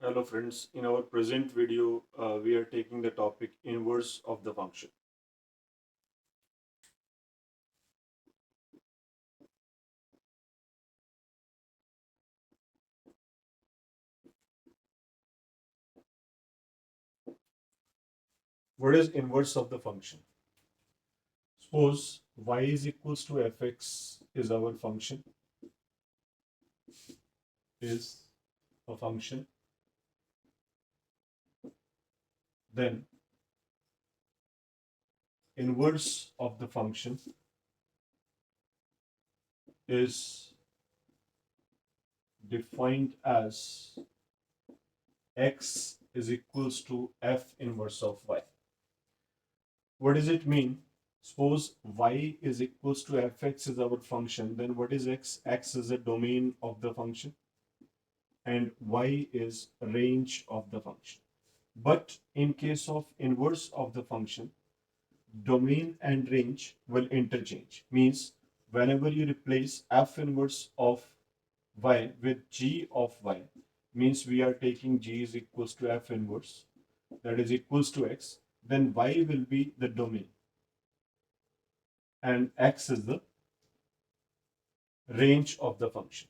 Hello friends, in our present video, we are taking the topic inverse of the function. What is inverse of the function? Suppose y is equals to fx is our function, is a function, then inverse of the function is defined as x is equals to f inverse of y. What does it mean? Suppose y is equals to fx is our function, then what is x? X is a domain of the function and y is range of the function. But in case of inverse of the function, domain and range will interchange. Means whenever you replace f inverse of y with g of y, means we are taking g is equals to f inverse, that is equals to x, then y will be the domain and x is the range of the function.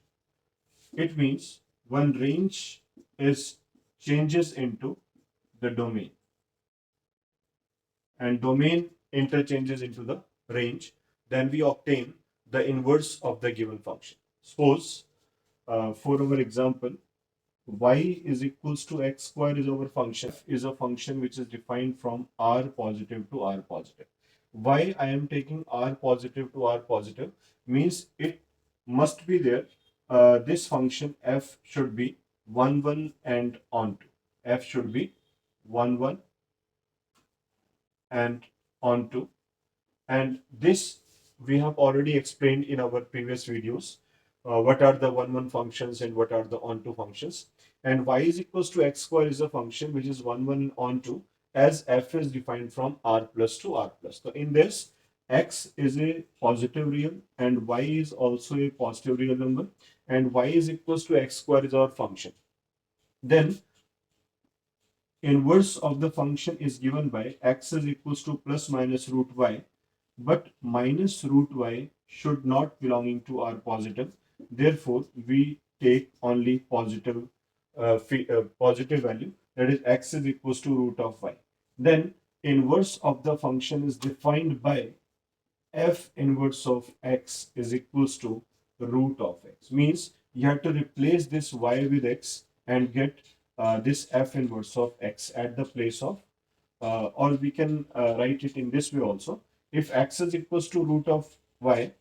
It means when range is changes into the domain and domain interchanges into the range, then we obtain the inverse of the given function. Suppose for our example, y is equals to x square is our function, is a function which is defined from r positive to r positive. Why I am taking r positive to r positive means it must be there. This function f should be 1 1 and onto. F should be 1 1 and onto. And this we have already explained in our previous videos. What are the 1 1 functions and what are the onto functions. And y is equals to x square is a function which is 1 1 onto, as f is defined from r plus to r plus. So in this, x is a positive real and y is also a positive real number, and y is equals to x square is our function. Then inverse of the function is given by x is equals to plus minus root y, but minus root y should not belonging to r positive. Therefore, we take only positive positive value, that is x is equals to root of y. Then inverse of the function is defined by f inverse of x is equals to root of x. Means you have to replace this y with x and get this f inverse of x at the place of, or we can write it in this way also. If x is equals to root of y,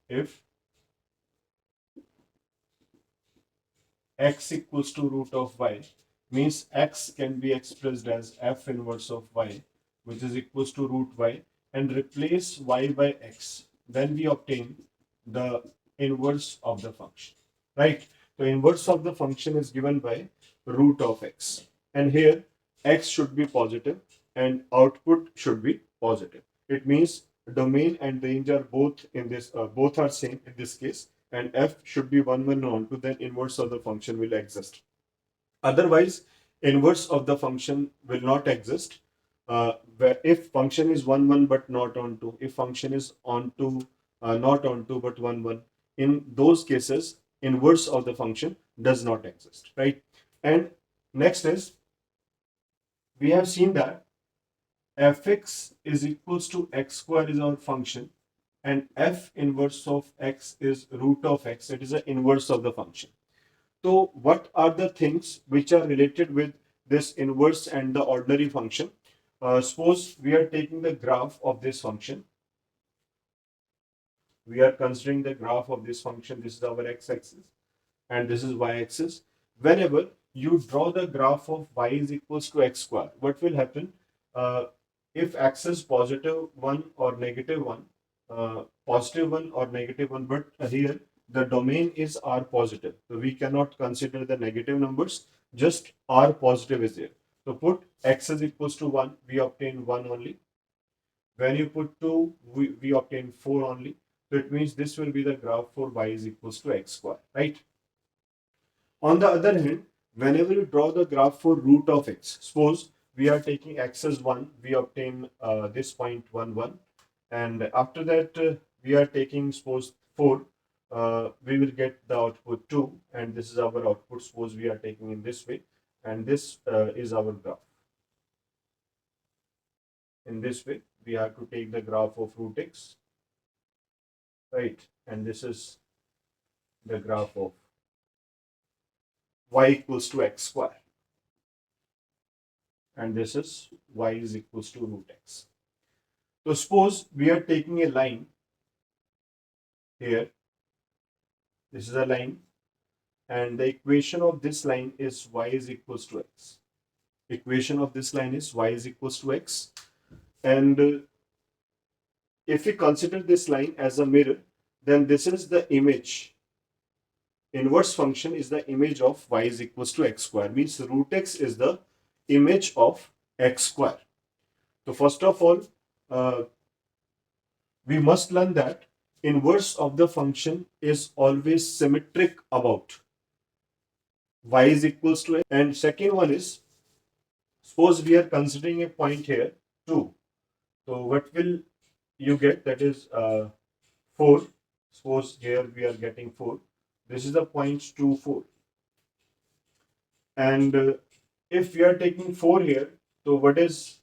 if x equals to root of y, means x can be expressed as f inverse of y, which is equals to root y, and replace y by x. Then we obtain the inverse of the function, right? So inverse of the function is given by root of x. And here x should be positive and output should be positive. It means domain and range are both in this, both are same in this case, and f should be 1 1 onto, then inverse of the function will exist. Otherwise, inverse of the function will not exist. Where if function is 1 1 but not onto, if function is onto, not onto but 1 1, in those cases inverse of the function does not exist, right? And next is, we have seen that fx is equals to x square is our function and f inverse of x is root of x. It is the inverse of the function. So what are the things which are related with this inverse and the ordinary function? Suppose we are taking the graph of this function. We are considering the graph of this function. This is our x-axis and this is y-axis. Whenever you draw the graph of y is equals to x square, what will happen? If x is positive 1 or negative 1, positive 1 or negative 1, but here the domain is r positive. So we cannot consider the negative numbers, just r positive is there. So put x is equals to 1, we obtain 1 only. When you put 2, we obtain 4 only. So it means this will be the graph for y is equals to x square, right? On the other hand, whenever you draw the graph for root of x, suppose we are taking x as 1, we obtain this point 1, 1. And after that, we are taking, suppose, 4, we will get the output 2. And this is our output, suppose we are taking in this way. And this is our graph. In this way, we have to take the graph of root x, right? And this is the graph of y equals to x square. And this is y is equals to root x. So suppose we are taking a line here. This is a line, and the equation of this line is y is equals to x. Equation of this line is y is equals to x. And if we consider this line as a mirror, then this is the image. Inverse function is the image of y is equals to x square. Means root x is the image of x square. So first of all, we must learn that inverse of the function is always symmetric about y is equals to x. And second one is, suppose we are considering a point here 2. So what will you get? That is 4. Suppose here we are getting 4. This is the point 2, 4. And if we are taking 4 here, so what is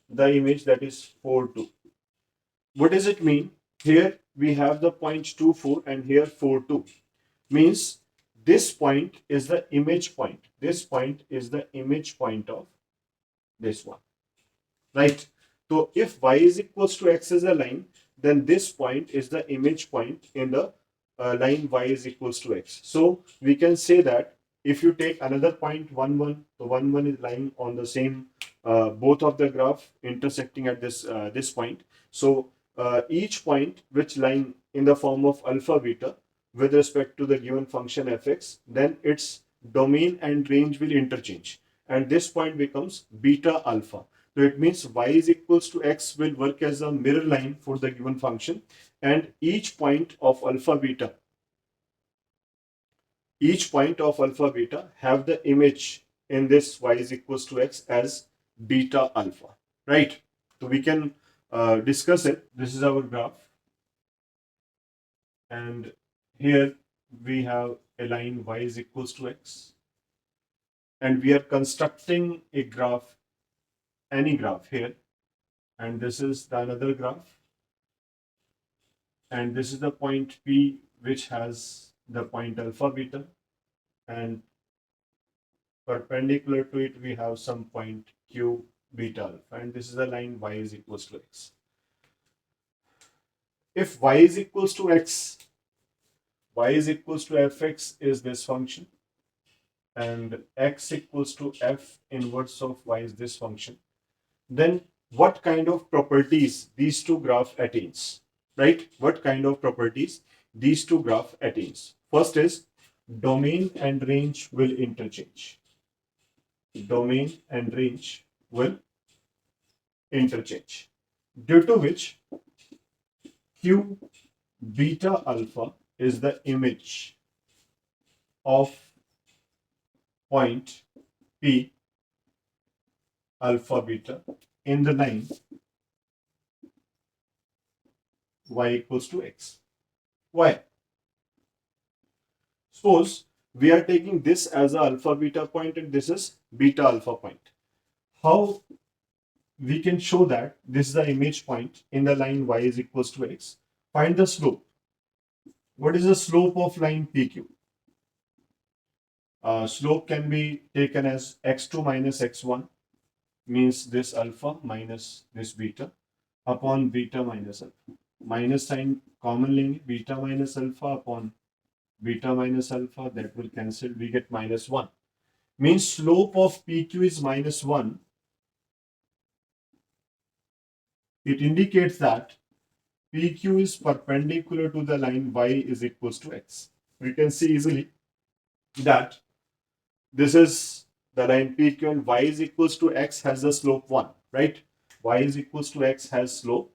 the image? That is 4, 2. What does it mean? Here we have the point 2, 4 and here 4, 2. Means this point is the image point. This point is the image point of this one. Right? So if y is equals to x as a line, then this point is the image point in the line y is equals to x. So we can say that if you take another point 1, 1, so 1, 1 is lying on the same both of the graph intersecting at this point. So each point which lying in the form of alpha beta with respect to the given function fx, then its domain and range will interchange, and this point becomes beta alpha. So it means y is equals to x will work as a mirror line for the given function, and each point of alpha beta have the image in this y is equals to x as beta alpha, right? So we can discuss it. This is our graph, and here we have a line y is equals to x, and we are constructing a graph, any graph here, and this is the another graph, and this is the point P which has the point alpha beta, and perpendicular to it we have some point Q beta alpha, and this is the line y is equals to x. If y is equals to x, y is equals to fx is this function, and x equals to f inverse of y is this function, then what kind of properties these two graph attains, right? What kind of properties these two graph attains? First is domain and range will interchange. Domain and range will interchange, due to which Q beta alpha is the image of point P alpha beta in the line y equals to x. Why? Suppose we are taking this as a alpha beta point and this is beta alpha point. How we can show that this is the image point in the line y is equals to x? Find the slope. What is the slope of line PQ? Slope can be taken as x2 minus x1, means this alpha minus this beta, upon beta minus alpha. Minus sign common beta minus alpha upon beta minus alpha, that will cancel, we get minus 1. Means slope of PQ is minus 1. It indicates that PQ is perpendicular to the line y is equals to x. We can see easily that this is the line PQ and y is equals to x has the slope 1, right? Y is equals to x has slope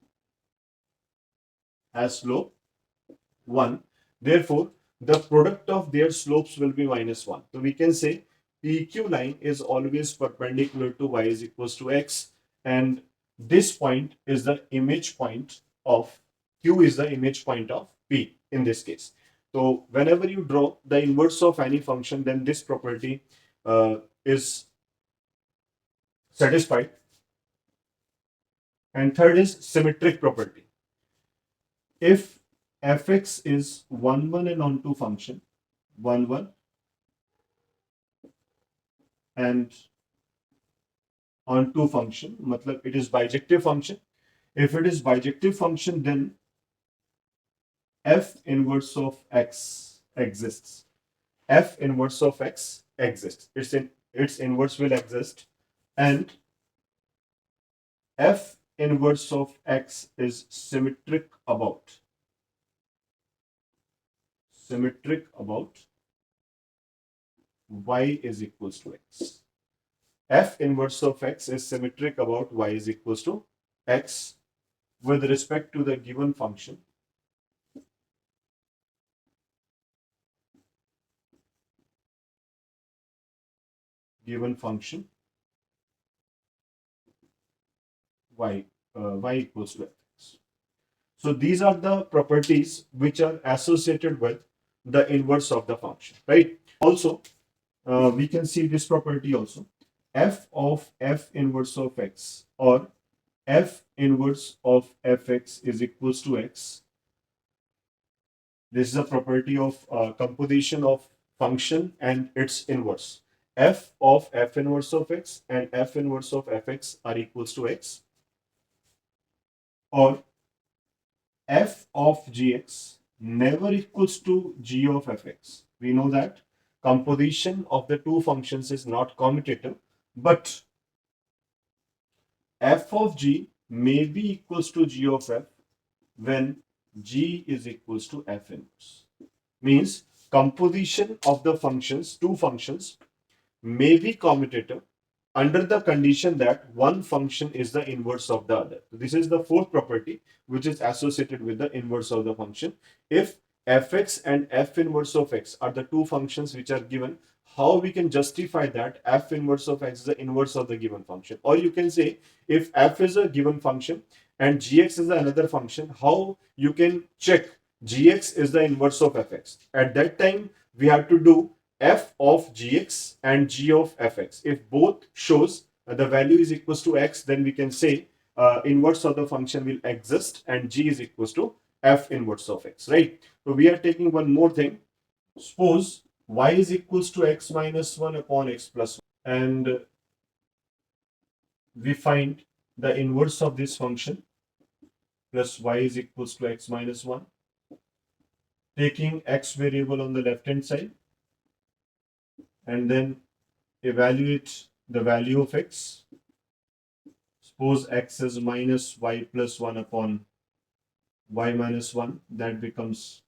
1. Therefore, the product of their slopes will be -1. So we can say PQ line is always perpendicular to y is equals to x, and this point is the image point of Q is the image point of P in this case. So whenever you draw the inverse of any function, then this property is satisfied. And third is symmetric property. If fx is 1, 1 and onto function, 1, 1, and onto function, matlab it is bijective function. If it is bijective function, then f inverse of x exists. F inverse of x exists. Its inverse will exist, and f inverse of x is symmetric about y is equals to x. F inverse of x is symmetric about y is equals to x with respect to the given function. Given function y equals to x. So these are the properties which are associated with the inverse of the function, right? Also, we can see this property also. F of f inverse of x or f inverse of fx is equals to x. This is a property of composition of function and its inverse. F of f inverse of x and f inverse of fx are equals to x, or f of gx never equals to g of fx. We know that composition of the two functions is not commutative, but f of g may be equals to g of f when g is equals to f inverse. Means composition of the functions, two functions, may be commutative under the condition that one function is the inverse of the other. This is the fourth property which is associated with the inverse of the function. If fx and f inverse of x are the two functions which are given, how we can justify that f inverse of x is the inverse of the given function? Or you can say if f is a given function and gx is another function, how you can check gx is the inverse of fx? At that time, we have to do f of gx and g of fx. If both shows the value is equals to x, then we can say inverse of the function will exist and g is equals to f inverse of x, right? So we are taking one more thing. Suppose y is equals to x minus 1 upon x plus 1, and we find the inverse of this function plus y is equals to x minus 1, taking x variable on the left hand side, and then evaluate the value of x. Suppose x is minus y plus 1 upon y minus 1, that becomes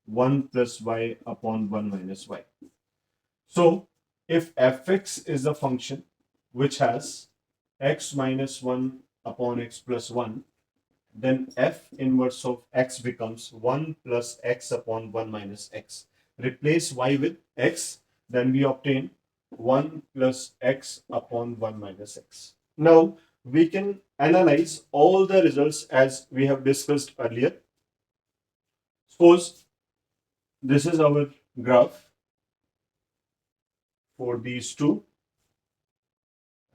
1 plus y upon 1 minus y. So if fx is a function which has x minus 1 upon x plus 1, then f inverse of x becomes 1 plus x upon 1 minus x. Replace y with x, then we obtain 1 plus x upon 1 minus x. Now we can analyze all the results as we have discussed earlier. Suppose this is our graph for these two,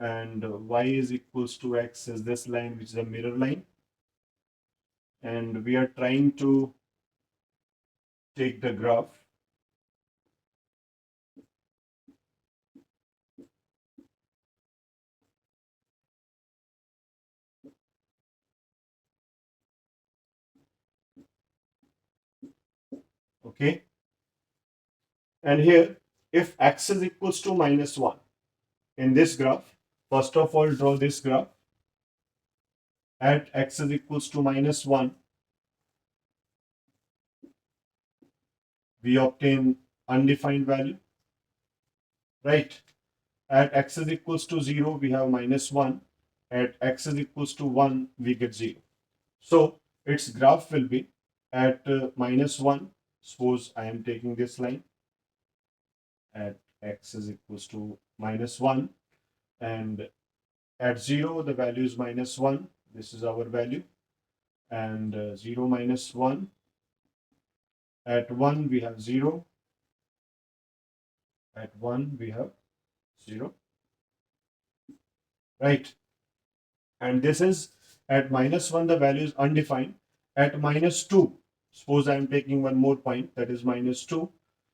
and y is equals to x is this line, which is a mirror line, and we are trying to take the graph okay. And here, if x is equals to minus 1 in this graph, first of all draw this graph. At x is equals to minus 1, we obtain undefined value, right? At x is equals to 0, we have minus 1. At x is equals to 1, we get 0. So its graph will be at minus 1, Suppose I am taking this line at x is equals to -1, and at 0 the value is -1. This is our value, and 0 minus 1. At 1 we have 0. At 1 we have 0. Right. And this is at -1 the value is undefined. At -2, suppose I am taking one more point, that is -2.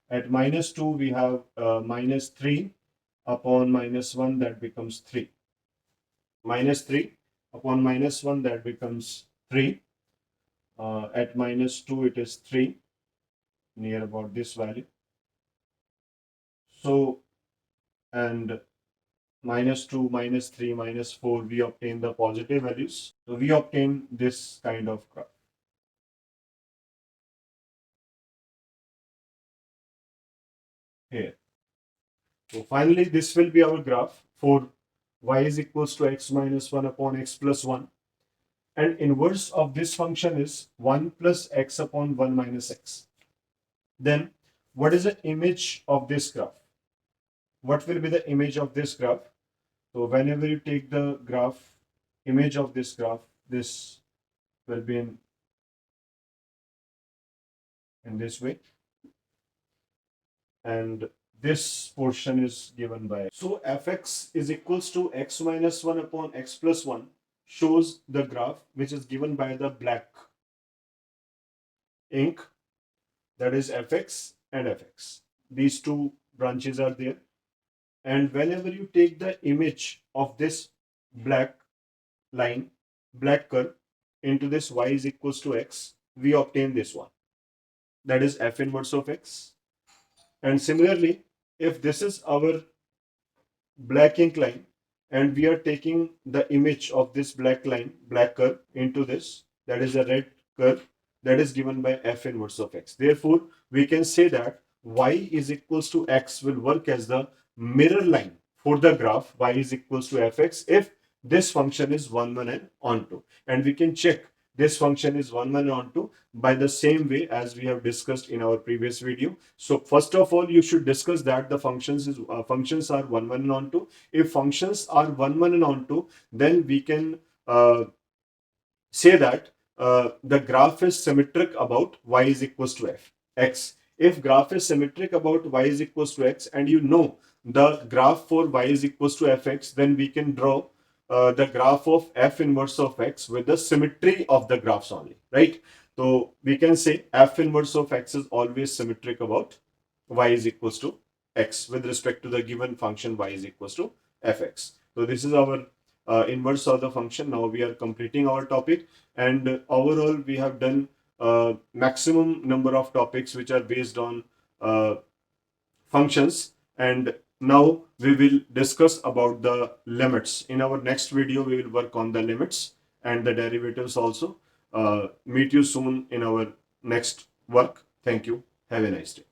At -2 we have -3 upon -1, that becomes 3. -3 upon -1, that becomes 3. At -2 it is 3, near about this value. So, and -2, -3, -4, we obtain the positive values. So we obtain this kind of graph here. So finally, this will be our graph for y is equals to x minus 1 upon x plus 1. And inverse of this function is 1 plus x upon 1 minus x. Then what is the image of this graph? What will be the image of this graph? So whenever you take the graph, image of this graph, this will be in this way. And this portion is given by. So fx is equals to x minus 1 upon x plus 1 shows the graph which is given by the black ink, that is fx and fx. These two branches are there. And whenever you take the image of this black line, black curve into this y is equals to x, we obtain this one. That is f inverse of x. And similarly, if this is our black ink line and we are taking the image of this black line, black curve into this, that is a red curve, that is given by f inverse of x. Therefore, we can say that y is equals to x will work as the mirror line for the graph y is equals to fx if this function is 1, 1 and onto. And we can check this function is 1, 1 onto by the same way as we have discussed in our previous video. So first of all, you should discuss that the functions are 1, 1 and onto. If functions are 1, 1 and onto, then we can say that the graph is symmetric about y is equals to x. If graph is symmetric about y is equals to x and you know the graph for y is equals to fx, then we can draw the graph of f inverse of x with the symmetry of the graphs only, right? So we can say f inverse of x is always symmetric about y is equals to x with respect to the given function y is equals to fx. So this is our inverse of the function. Now we are completing our topic, and overall we have done maximum number of topics which are based on functions. And now we will discuss about the limits. In our next video, we will work on the limits and the derivatives also. Meet you soon in our next work. Thank you. Have a nice day.